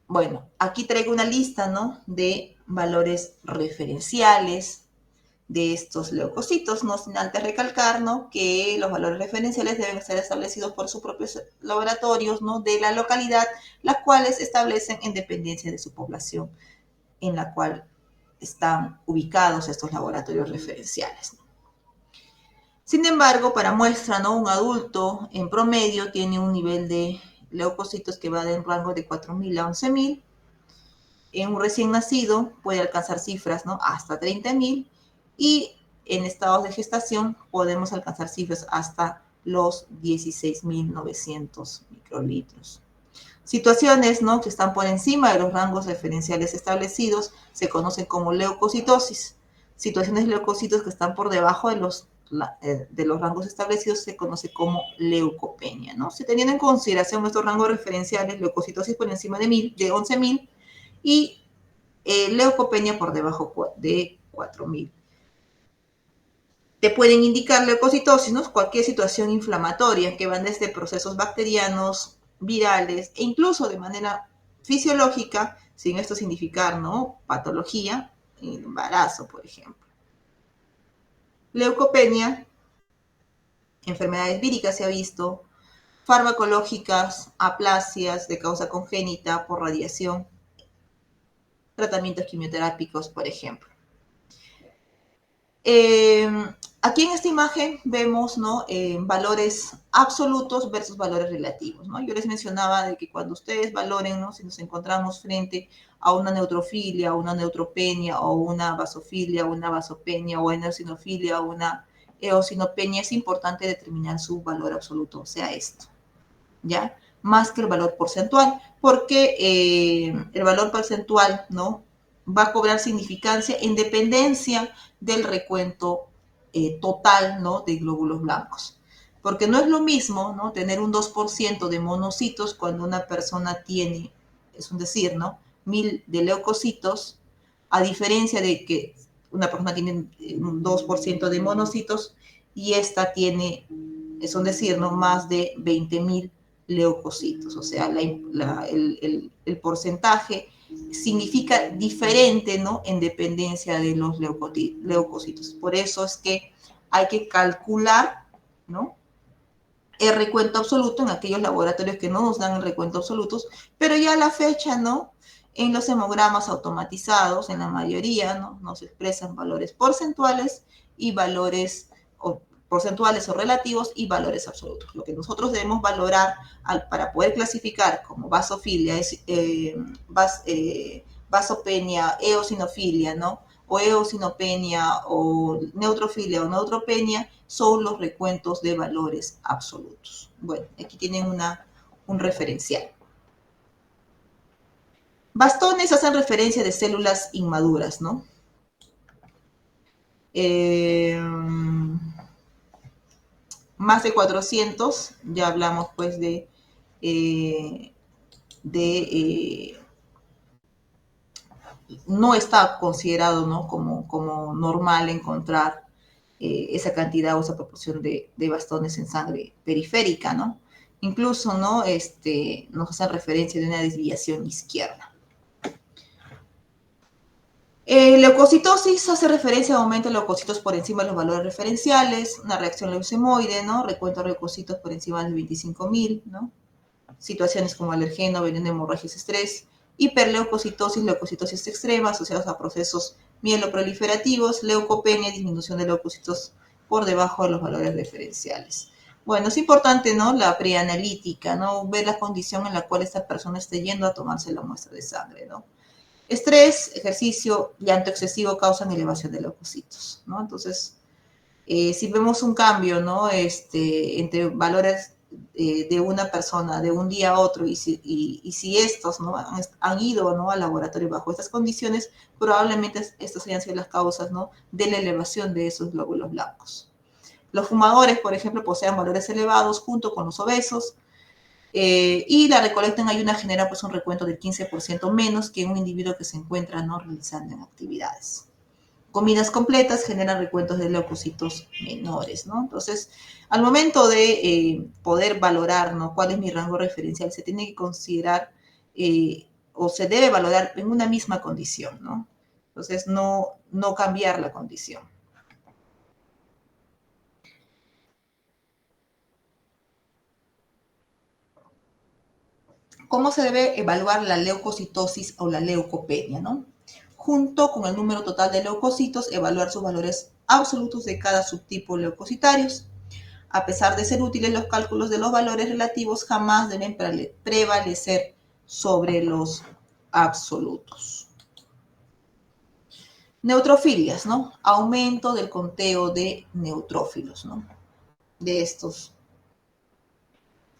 Bueno, aquí traigo una lista, ¿no? De valores referenciales de estos leucocitos, no sin antes recalcar, ¿no? Que los valores referenciales deben ser establecidos por sus propios laboratorios, ¿no? De la localidad, las cuales establecen en dependencia de su población en la cual están ubicados estos laboratorios referenciales. Sin embargo, para muestra, ¿no? Un adulto en promedio tiene un nivel de leucocitos que va del rango de 4.000 a 11.000. En un recién nacido puede alcanzar cifras, ¿no? Hasta 30.000, y en estados de gestación podemos alcanzar cifras hasta los 16.900 microlitros. Situaciones, ¿no? Que están por encima de los rangos referenciales establecidos se conocen como leucocitosis. Situaciones de leucocitos que están por debajo de los rangos establecidos se conoce como leucopenia, ¿no? Si teniendo en consideración estos rangos referenciales, leucocitosis por encima de 11.000 y leucopenia por debajo de 4.000. Te pueden indicar leucocitosis, ¿no? Cualquier situación inflamatoria que van desde procesos bacterianos, virales e incluso de manera fisiológica, sin esto significar, ¿no? Patología, embarazo, por ejemplo. Leucopenia, enfermedades víricas se ha visto, farmacológicas, aplasias de causa congénita por radiación, tratamientos quimioterápicos, por ejemplo. Aquí en esta imagen vemos, ¿no? Valores absolutos versus valores relativos, ¿no? Yo les mencionaba de que cuando ustedes valoren, ¿no? Si nos encontramos frente a una neutrofilia, una neutropenia, o una basofilia, una vasopenia, o una eosinofilia, o una eosinopenia, es importante determinar su valor absoluto, o sea, esto, ¿ya? Más que el valor porcentual, porque el valor porcentual, ¿no? Va a cobrar significancia en dependencia del recuento total, ¿no? De glóbulos blancos. Porque no es lo mismo, ¿no? Tener un 2% de monocitos cuando una persona tiene, es un decir, ¿no? 1000 de leucocitos, a diferencia de que una persona tiene un 2% de monocitos y esta tiene, es un decir, ¿no? Más de 20.000 leucocitos. O sea, el porcentaje significa diferente, ¿no? En dependencia de los leucocitos. Por eso es que hay que calcular, ¿no? El recuento absoluto en aquellos laboratorios que no nos dan el recuento absoluto, pero ya a la fecha, ¿no? En los hemogramas automatizados, en la mayoría, ¿no? Nos expresan valores porcentuales y valores porcentuales o relativos y valores absolutos. Lo que nosotros debemos valorar para poder clasificar como basofilia, vasopenia, eosinofilia, ¿no? O eosinopenia, o neutrofilia o neutropenia, son los recuentos de valores absolutos. Bueno, aquí tienen un referencial. Bastones hacen referencia de células inmaduras, ¿no? Más de 400, ya hablamos pues no está considerado, ¿no? como normal encontrar esa cantidad o esa proporción de bastones en sangre periférica, ¿no? Incluso, ¿no? Nos hace referencia de una desviación izquierda. Leucocitosis hace referencia a aumento de leucocitos por encima de los valores referenciales, una reacción leucemoide, ¿no? Recuento de leucocitos por encima de 25.000, ¿no? Situaciones como alergeno, veneno, hemorragias, estrés, hiperleucocitosis, leucocitosis extrema asociados a procesos mieloproliferativos, leucopenia, disminución de leucocitos por debajo de los valores referenciales. Bueno, es importante, ¿no? La preanalítica, ¿no? Ver la condición en la cual esta persona esté yendo a tomarse la muestra de sangre, ¿no? Estrés, ejercicio, llanto excesivo causan elevación de leucocitos, ¿no? Entonces, si vemos un cambio, ¿no? Entre valores de una persona de un día a otro y si estos, ¿no? han ido, ¿no? al laboratorio bajo estas condiciones, probablemente estas hayan sido las causas, ¿no? de la elevación de esos glóbulos blancos. Los fumadores, por ejemplo, poseen valores elevados junto con los obesos, y la recolecta en ayunas genera pues un recuento del 15% menos que un individuo que se encuentra, ¿no? realizando en actividades. Comidas completas generan recuentos de leucocitos menores, ¿no? Entonces, al momento de poder valorar, ¿no? cuál es mi rango referencial, se tiene que considerar o se debe valorar en una misma condición, ¿no? Entonces, no cambiar la condición. ¿Cómo se debe evaluar la leucocitosis o la leucopenia, ¿no? Junto con el número total de leucocitos, evaluar sus valores absolutos de cada subtipo leucocitarios. A pesar de ser útiles, los cálculos de los valores relativos jamás deben prevalecer sobre los absolutos. Neutrofilias, ¿no? Aumento del conteo de neutrófilos, ¿no? De estos.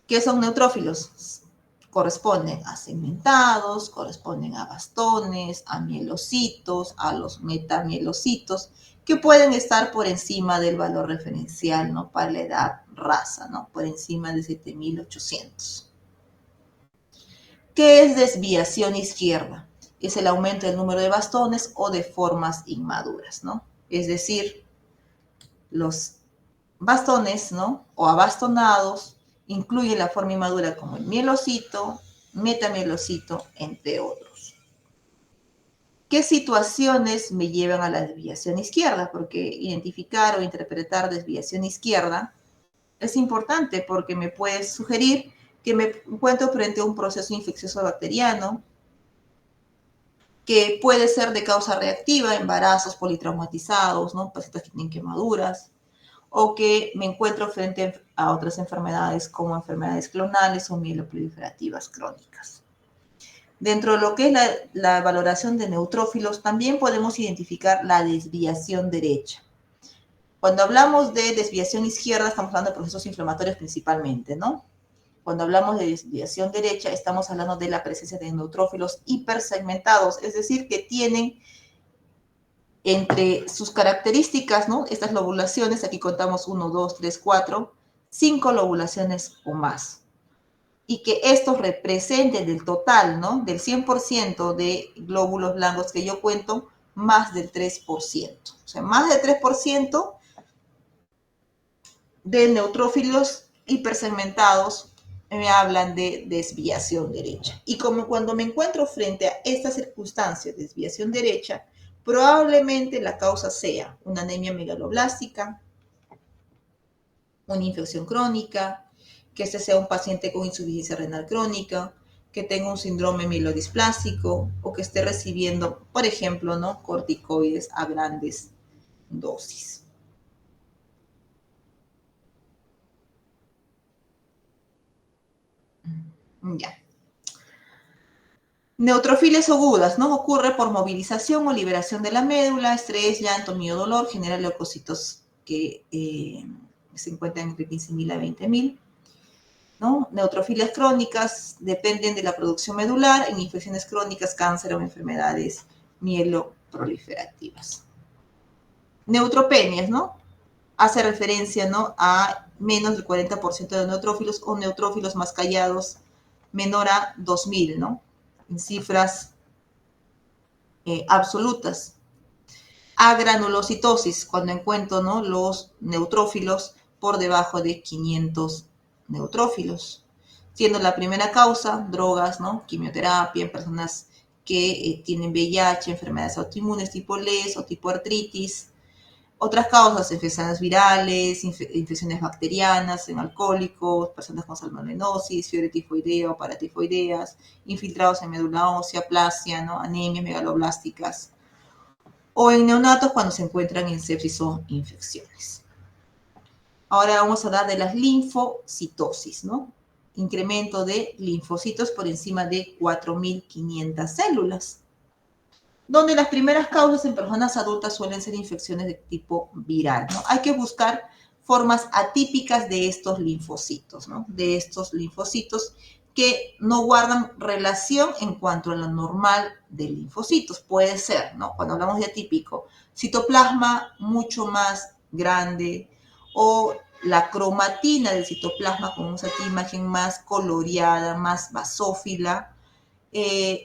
¿Qué son neutrófilos? Corresponden a segmentados, corresponden a bastones, a mielocitos, a los metamielocitos, que pueden estar por encima del valor referencial, ¿no? Para la edad raza, ¿no? Por encima de 7.800. ¿Qué es desviación izquierda? Es el aumento del número de bastones o de formas inmaduras, ¿no? Es decir, los bastones, ¿no? O abastonados incluyen la forma inmadura como el mielocito, metamielocito, entre otros. ¿Qué situaciones me llevan a la desviación izquierda? Porque identificar o interpretar desviación izquierda es importante porque me puede sugerir que me encuentro frente a un proceso infeccioso bacteriano que puede ser de causa reactiva, embarazos politraumatizados, ¿no? Pacientes que tienen quemaduras, o que me encuentro frente a otras enfermedades como enfermedades clonales o mieloproliferativas crónicas. Dentro de lo que es la valoración de neutrófilos, también podemos identificar la desviación derecha. Cuando hablamos de desviación izquierda, estamos hablando de procesos inflamatorios principalmente, ¿no? Cuando hablamos de desviación derecha, estamos hablando de la presencia de neutrófilos hipersegmentados, es decir, que tienen entre sus características, ¿no? Estas lobulaciones, aquí contamos 1, 2, 3, 4, 5 lobulaciones o más. Y que estos representen del total, ¿no? Del 100% de glóbulos blancos que yo cuento, más del 3%. O sea, más del 3% de neutrófilos hipersegmentados me hablan de desviación derecha. Y como cuando me encuentro frente a esta circunstancia de desviación derecha, probablemente la causa sea una anemia megaloblástica, una infección crónica, que este sea un paciente con insuficiencia renal crónica, que tenga un síndrome mielodisplásico o que esté recibiendo, por ejemplo, ¿no? corticoides a grandes dosis. Ya. Neutrofilia agudas, ¿no? Ocurre por movilización o liberación de la médula, estrés, llanto, miedo, dolor, genera leucocitos que se encuentran entre 15.000 a 20.000. ¿No? Neutrofilias crónicas dependen de la producción medular en infecciones crónicas, cáncer o enfermedades mieloproliferativas. Neutropenias, ¿no? Hace referencia, ¿no? a menos del 40% de neutrófilos o neutrófilos más callados, menor a 2.000, ¿no? En cifras absolutas. Agranulocitosis, cuando encuentro, ¿no? los neutrófilos por debajo de 500 neutrófilos, siendo la primera causa drogas, ¿no? quimioterapia en personas que tienen VIH, enfermedades autoinmunes tipo LES o tipo artritis. Otras causas, infecciones virales, infecciones bacterianas en alcohólicos, personas con salmonellosis, fiebre tifoidea o paratifoideas, infiltrados en médula ósea, aplasia, ¿no? anemias megaloblásticas, o en neonatos cuando se encuentran en sepsis o infecciones. Ahora vamos a hablar de las linfocitosis, ¿no? Incremento de linfocitos por encima de 4.500 células, donde las primeras causas en personas adultas suelen ser infecciones de tipo viral, ¿no? Hay que buscar formas atípicas de estos linfocitos, ¿no? De estos linfocitos que no guardan relación en cuanto a lo normal de linfocitos. Puede ser, ¿no? Cuando hablamos de atípico, citoplasma mucho más grande o la cromatina del citoplasma, como vemos aquí, imagen más coloreada, más basófila,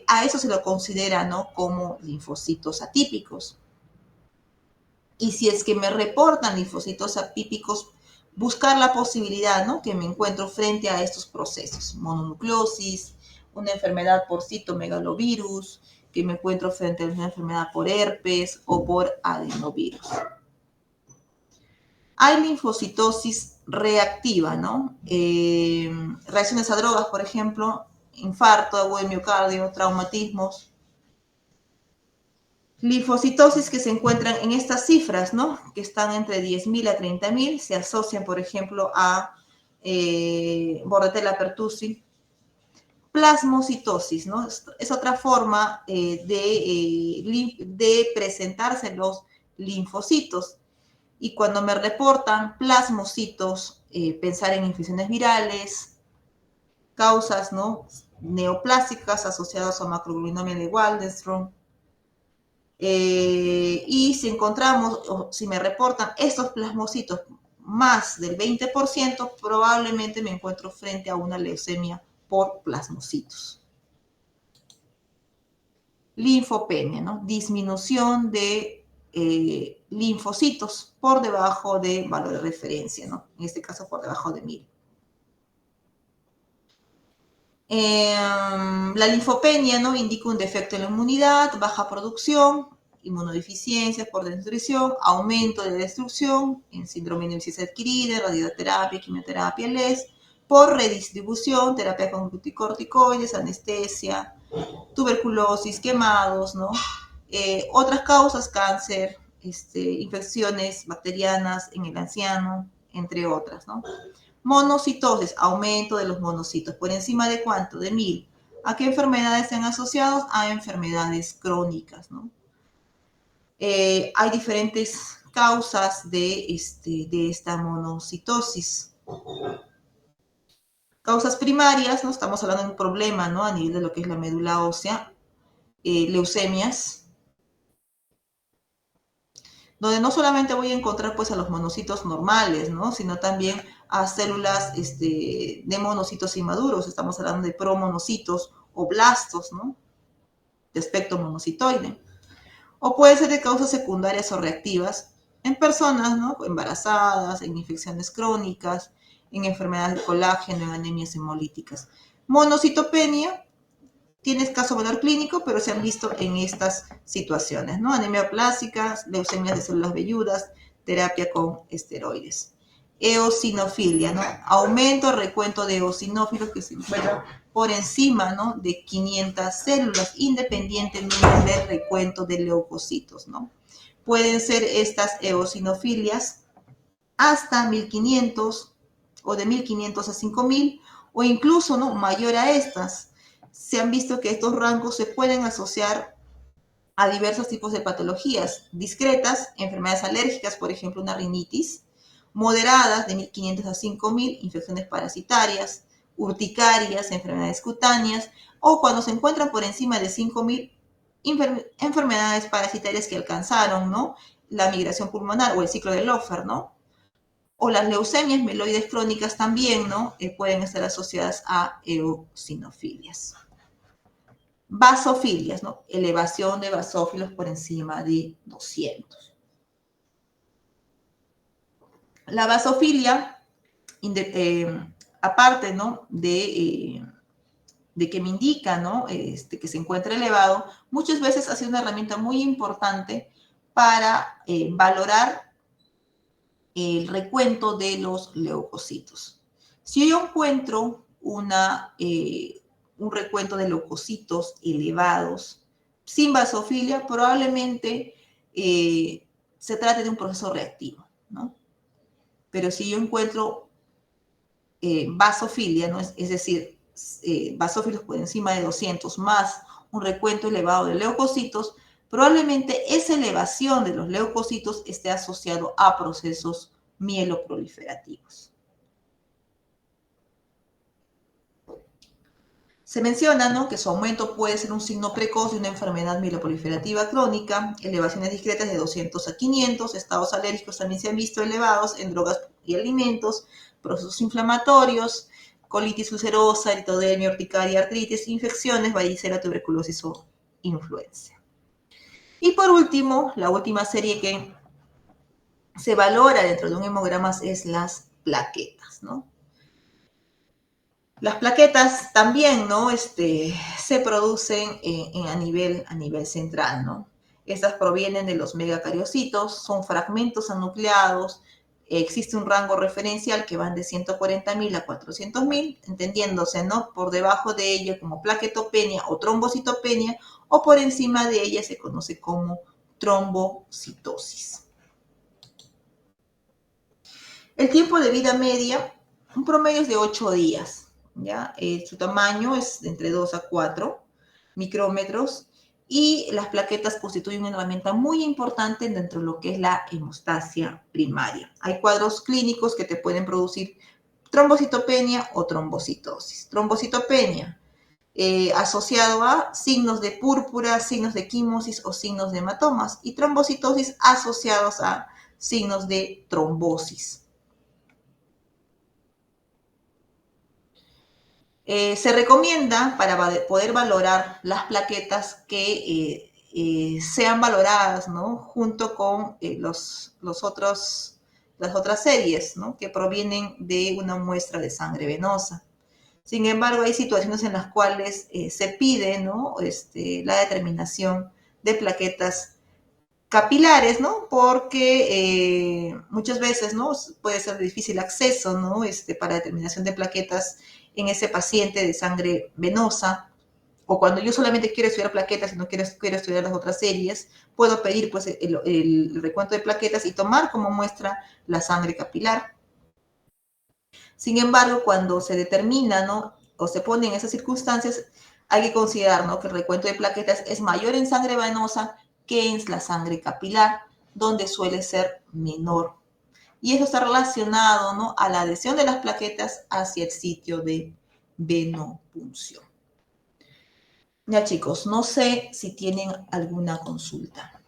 a eso se lo considera, ¿no? como linfocitos atípicos. Y si es que me reportan linfocitos atípicos, buscar la posibilidad, ¿no? que me encuentro frente a estos procesos. Mononucleosis, una enfermedad por citomegalovirus, que me encuentro frente a una enfermedad por herpes o por adenovirus. Hay linfocitosis reactiva, ¿no? Reacciones a drogas, por ejemplo, infarto agudo de miocardio, traumatismos. Linfocitosis que se encuentran en estas cifras, ¿no? Que están entre 10.000 a 30.000, se asocian, por ejemplo, a Bordetella pertussi. Plasmocitosis, ¿no? Es otra forma de presentarse los linfocitos. Y cuando me reportan plasmocitos, pensar en infecciones virales, causas, ¿no? neoplásicas asociadas a macroglobulinemia de Waldenström. Y si encontramos, o si me reportan estos plasmocitos más del 20%, probablemente me encuentro frente a una leucemia por plasmocitos. Linfopenia, ¿no? Disminución de linfocitos por debajo de valor de referencia, ¿no? En este caso por debajo de 1.000. La linfopenia, ¿no? indica un defecto en la inmunidad, baja producción, inmunodeficiencia por desnutrición, aumento de destrucción en síndrome de insuficiencia adquirida, radioterapia, quimioterapia, LES, por redistribución, terapia con corticoides, anestesia, tuberculosis, quemados, ¿no? Otras causas, cáncer, infecciones bacterianas en el anciano, entre otras, ¿no? Monocitosis, aumento de los monocitos. ¿Por encima de cuánto? De 1000. ¿A qué enfermedades están asociados? A enfermedades crónicas, ¿no? Hay diferentes causas de esta monocitosis. Causas primarias, ¿no? Estamos hablando de un problema, ¿no? A nivel de lo que es la médula ósea, leucemias, donde no solamente voy a encontrar pues a los monocitos normales, ¿no? Sino también a células de monocitos inmaduros. Estamos hablando de promonocitos o blastos, ¿no? De aspecto monocitoide. O puede ser de causas secundarias o reactivas en personas, ¿no? Embarazadas, en infecciones crónicas, en enfermedades de colágeno, en anemias hemolíticas. Monocitopenia tiene escaso valor clínico, pero se han visto en estas situaciones, ¿no? Anemia plástica, leucemias de células velludas, terapia con esteroides. Eosinofilia, ¿no? Aumento, recuento de eosinófilos que se encuentran por encima, ¿no? De 500 células, independientemente del recuento de leucocitos, ¿no? Pueden ser estas eosinofilias hasta 1500 o de 1500 a 5000 o incluso, ¿no? Mayor a estas. Se han visto que estos rangos se pueden asociar a diversos tipos de patologías discretas, enfermedades alérgicas, por ejemplo, una rinitis, moderadas de 1500 a 5000, infecciones parasitarias, urticarias, enfermedades cutáneas, o cuando se encuentran por encima de 5000, enfermedades parasitarias que alcanzaron, ¿no? La migración pulmonar o el ciclo de Loeffler, ¿no? O las leucemias mieloides crónicas también, ¿no? Pueden estar asociadas a eosinofilias. Basofilias, ¿no? Elevación de basófilos por encima de 200. La basofilia, aparte, ¿no? De que me indica, ¿no? Que se encuentra elevado, muchas veces ha sido una herramienta muy importante para valorar el recuento de los leucocitos. Si yo encuentro un recuento de leucocitos elevados sin basofilia, probablemente se trate de un proceso reactivo, ¿no? Pero si yo encuentro basofilia, ¿no? Es decir, basófilos por encima de 200 más un recuento elevado de leucocitos, probablemente esa elevación de los leucocitos esté asociado a procesos mieloproliferativos. Se menciona, ¿no? Que su aumento puede ser un signo precoz de una enfermedad mieloproliferativa crónica, elevaciones discretas de 200 a 500, estados alérgicos también se han visto elevados en drogas y alimentos, procesos inflamatorios, colitis ulcerosa, eritodermia, urticaria, artritis, infecciones, varicela, tuberculosis o influenza. Y por último, la última serie que se valora dentro de un hemograma es las plaquetas, ¿no? Las plaquetas también, ¿no? Se producen a nivel central, ¿no? Estas provienen de los megacariocitos, son fragmentos anucleados, existe un rango referencial que van de 140.000 a 400.000, entendiéndose, ¿no? Por debajo de ella como plaquetopenia o trombocitopenia, o por encima de ella se conoce como trombocitosis. El tiempo de vida media, un promedio es de 8 días, ¿ya? Su tamaño es de entre 2 a 4 micrómetros y las plaquetas constituyen una herramienta muy importante dentro de lo que es la hemostasia primaria. Hay cuadros clínicos que te pueden producir trombocitopenia o trombocitosis. Trombocitopenia, asociado a signos de púrpura, signos de quimosis o signos de hematomas, y trombocitosis asociados a signos de trombosis. Se recomienda para poder valorar las plaquetas que sean valoradas, ¿no? Junto con las otras series, ¿no? Que provienen de una muestra de sangre venosa. Sin embargo, hay situaciones en las cuales se pide, ¿no? La determinación de plaquetas capilares, ¿no? Porque muchas veces, ¿no? Puede ser de difícil acceso, ¿no? Para determinación de plaquetas en ese paciente de sangre venosa O cuando yo solamente quiero estudiar plaquetas y no quiero estudiar las otras series, puedo pedir pues el recuento de plaquetas y tomar como muestra la sangre capilar. Sin embargo, cuando se determina, ¿no? O se pone en esas circunstancias, hay que considerar, ¿no? Que el recuento de plaquetas es mayor en sangre venosa que en la sangre capilar, donde suele ser menor. Y eso está relacionado, ¿no? A la adhesión de las plaquetas hacia el sitio de venopunción. Ya chicos, no sé si tienen alguna consulta.